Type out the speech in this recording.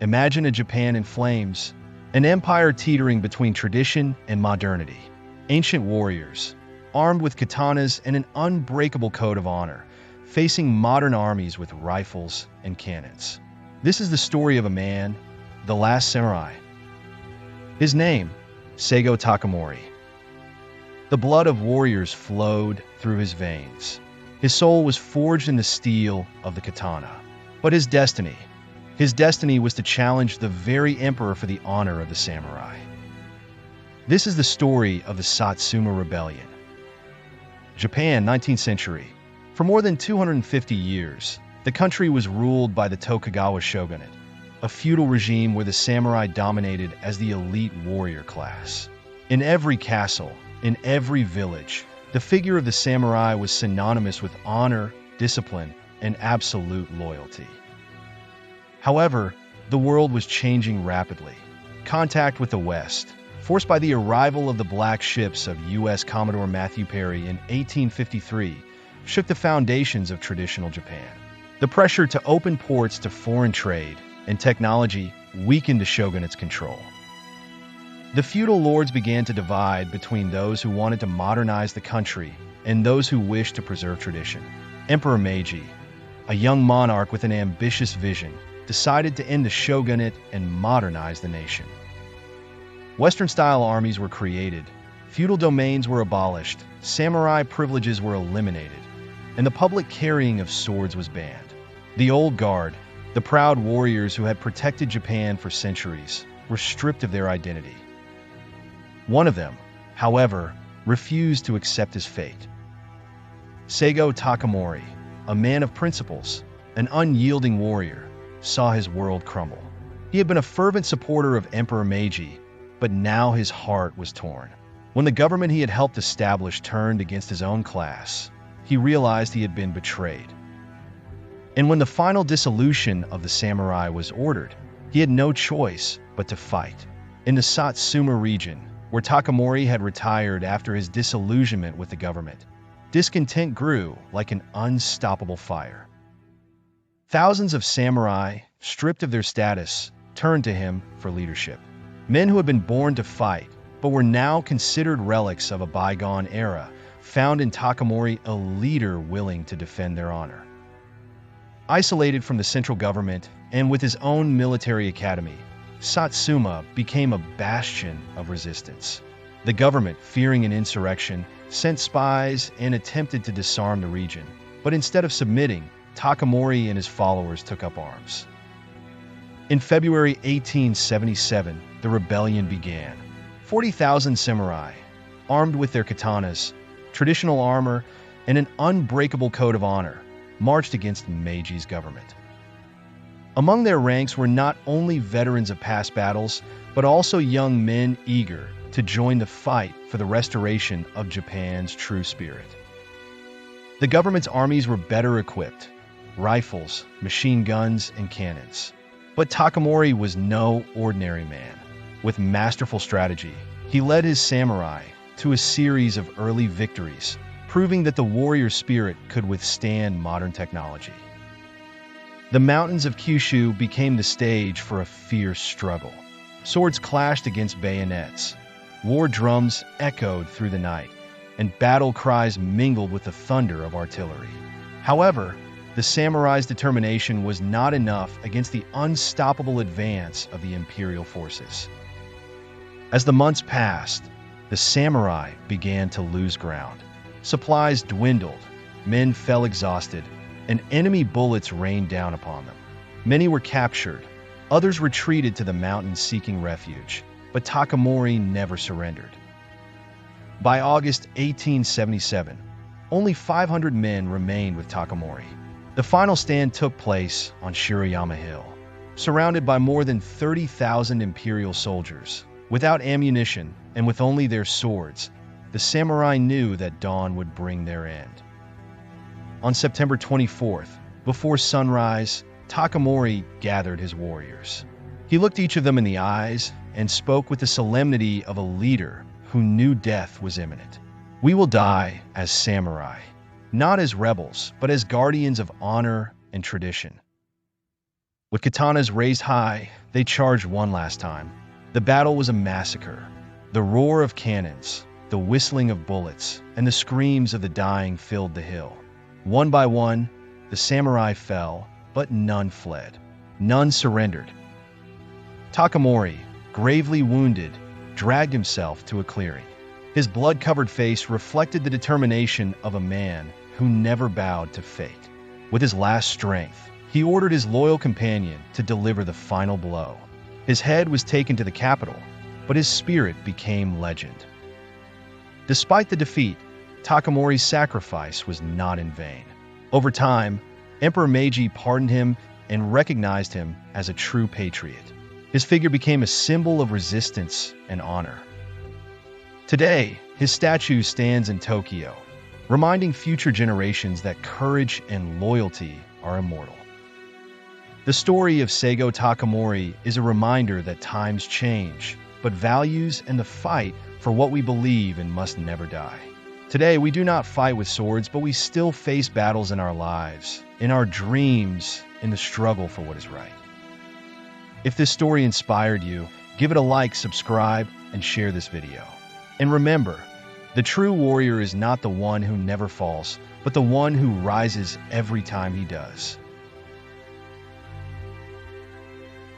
Imagine a Japan in flames, an empire teetering between tradition and modernity. Ancient warriors, armed with katanas and an unbreakable code of honor, facing modern armies with rifles and cannons. This is the story of a man, the last samurai. His name, Saigō Takamori. The blood of warriors flowed through his veins. His soul was forged in the steel of the katana. But his destiny was to challenge the very emperor for the honor of the samurai. This is the story of the Satsuma Rebellion. Japan, 19th century. For more than 250 years, the country was ruled by the Tokugawa shogunate, a feudal regime where the samurai dominated as the elite warrior class. In every castle, in every village, the figure of the samurai was synonymous with honor, discipline, and absolute loyalty. However, the world was changing rapidly. Contact with the West, forced by the arrival of the black ships of U.S. Commodore Matthew Perry in 1853, shook the foundations of traditional Japan. The pressure to open ports to foreign trade and technology weakened the shogunate's control. The feudal lords began to divide between those who wanted to modernize the country and those who wished to preserve tradition. Emperor Meiji, a young monarch with an ambitious vision, decided to end the shogunate and modernize the nation. Western-style armies were created, feudal domains were abolished, samurai privileges were eliminated, and the public carrying of swords was banned. The old guard, the proud warriors who had protected Japan for centuries, were stripped of their identity. One of them, however, refused to accept his fate. Saigō Takamori, a man of principles, an unyielding warrior, saw his world crumble. He had been a fervent supporter of Emperor Meiji, but now his heart was torn. When the government he had helped establish turned against his own class, he realized he had been betrayed. And when the final dissolution of the samurai was ordered, he had no choice but to fight. In the Satsuma region, where Takamori had retired after his disillusionment with the government, discontent grew like an unstoppable fire. Thousands of samurai, stripped of their status, turned to him for leadership. Men who had been born to fight, but were now considered relics of a bygone era, found in Takamori a leader willing to defend their honor. Isolated from the central government and with his own military academy, Satsuma became a bastion of resistance. The government, fearing an insurrection, sent spies and attempted to disarm the region. But instead of submitting, Takamori and his followers took up arms. In February 1877, the rebellion began. 40,000 samurai, armed with their katanas, traditional armor, and an unbreakable code of honor, marched against Meiji's government. Among their ranks were not only veterans of past battles, but also young men eager to join the fight for the restoration of Japan's true spirit. The government's armies were better equipped: rifles, machine guns, and cannons. But Takamori was no ordinary man. With masterful strategy, he led his samurai to a series of early victories, proving that the warrior spirit could withstand modern technology. The mountains of Kyushu became the stage for a fierce struggle. Swords clashed against bayonets, war drums echoed through the night, and battle cries mingled with the thunder of artillery. However, the samurai's determination was not enough against the unstoppable advance of the imperial forces. As the months passed, the samurai began to lose ground. Supplies dwindled, men fell exhausted, and enemy bullets rained down upon them. Many were captured, others retreated to the mountains seeking refuge, but Takamori never surrendered. By August 1877, only 500 men remained with Takamori. The final stand took place on Shiroyama Hill. Surrounded by more than 30,000 imperial soldiers, without ammunition and with only their swords, the samurai knew that dawn would bring their end. On September 24th, before sunrise, Takamori gathered his warriors. He looked each of them in the eyes and spoke with the solemnity of a leader who knew death was imminent. "We will die as samurai, not as rebels, but as guardians of honor and tradition." With katanas raised high, they charged one last time. The battle was a massacre. The roar of cannons, the whistling of bullets, and the screams of the dying filled the hill. One by one, the samurai fell, but none fled. None surrendered. Takamori, gravely wounded, dragged himself to a clearing. His blood-covered face reflected the determination of a man who never bowed to fate. With his last strength, he ordered his loyal companion to deliver the final blow. His head was taken to the capital, but his spirit became legend. Despite the defeat, Takamori's sacrifice was not in vain. Over time, Emperor Meiji pardoned him and recognized him as a true patriot. His figure became a symbol of resistance and honor. Today, his statue stands in Tokyo, reminding future generations that courage and loyalty are immortal. The story of Saigō Takamori is a reminder that times change, but values and the fight for what we believe in must never die. Today, we do not fight with swords, but we still face battles in our lives, in our dreams, in the struggle for what is right. If this story inspired you, give it a like, subscribe, and share this video. And remember, the true warrior is not the one who never falls, but the one who rises every time he does.